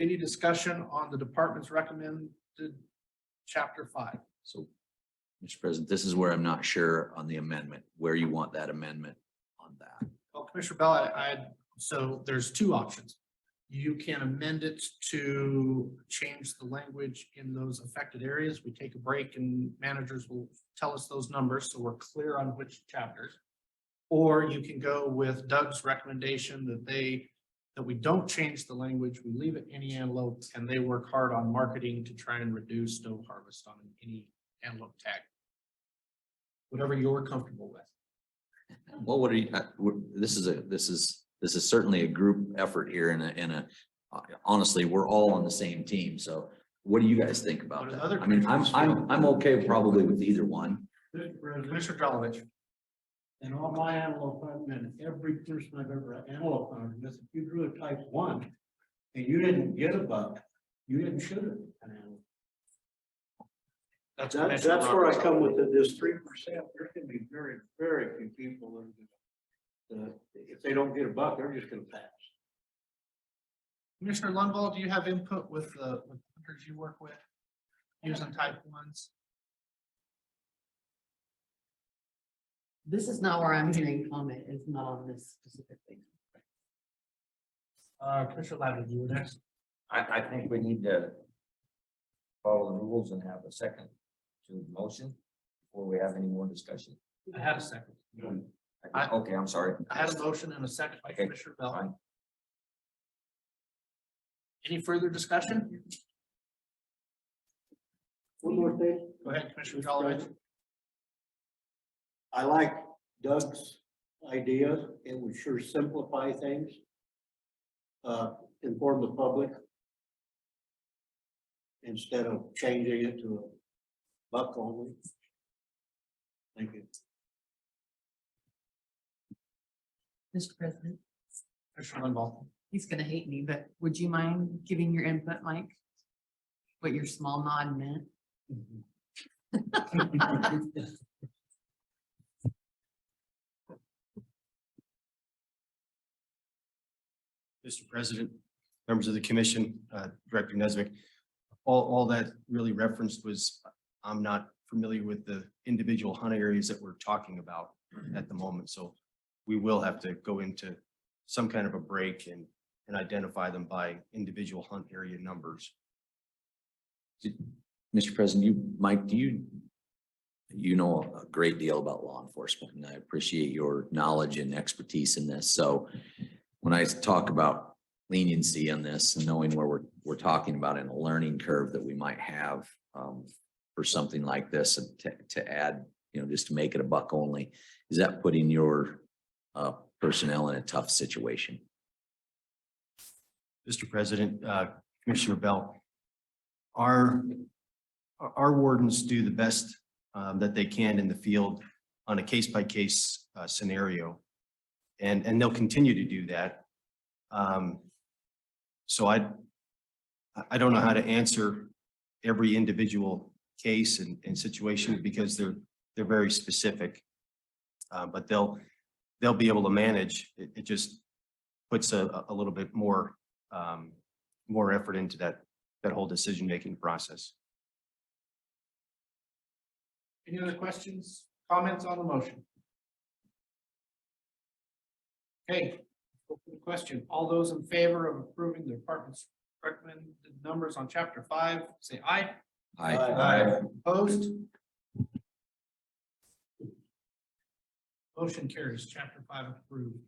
Any discussion on the department's recommended chapter 5? So, Mr. President, this is where I'm not sure on the amendment, where you want that amendment on that. Well, Commissioner Bell, so there's two options. You can amend it to change the language in those affected areas. We take a break and managers will tell us those numbers, so we're clear on which chapters. Or you can go with Doug's recommendation that we don't change the language, we leave it any antelope, and they work hard on marketing to try and reduce snow harvest on any antelope tag. Whatever you're comfortable with. Well, what are you, this is certainly a group effort here and honestly, we're all on the same team. So what do you guys think about What do that? other I mean, commissioners feel? I'm okay probably with either one. Commissioner Jolovich. And all my antelope hunting and every person I've ever antelope hunted with, if you drew a type 1 and you didn't get a buck, you didn't shoot it. That's where I come with this 3%. There can be very, very few people that if they don't get a buck, they're just gonna pass. Commissioner Lundvall, do you have input with the hunters you work with using type 1s? This is not where I'm hearing comment, is not on this specific thing. Commissioner Lavin, you were next. I think we need to follow the rules and have a second to the motion before we have any more discussion. I had a second. Okay, I'm sorry. I had a motion and a second by Okay, Commissioner Bell. fine. Any further discussion? One more thing. Go ahead, Commissioner Jolovich. I like Doug's idea. It would sure simplify things. Inform the public. Instead of changing it to a buck only. Thank you. Mr. President, Commissioner Lundvall. he's gonna hate me, but would you mind giving your input, Mike? What your small nod meant? Mr. President, members of the commission, Director Nesbitt, all that really referenced was, I'm not familiar with the individual hunt areas that we're talking about at the moment. So we will have to go into some kind of a break and identify them by individual hunt area numbers. Mr. President, Mike, you know a great deal about law enforcement, and I appreciate your knowledge and expertise in this. So when I talk about leniency on this and knowing where we're talking about in a learning curve that we might have for something like this and to add, just to make it a buck only, is that putting your personnel in a tough situation? Mr. President, Commissioner Bell, our wardens do the best that they can in the field on a case-by-case scenario, and they'll continue to do that. So I don't know how to answer every individual case and situation because they're very specific, but they'll be able to manage. It just puts a little bit more effort into that whole decision-making process. Any other questions, comments on the motion? Okay, open the question. All those in favor of approving the department's recommended numbers on chapter 5, say aye. Aye. Opposed? Motion carries. Chapter 5 approved.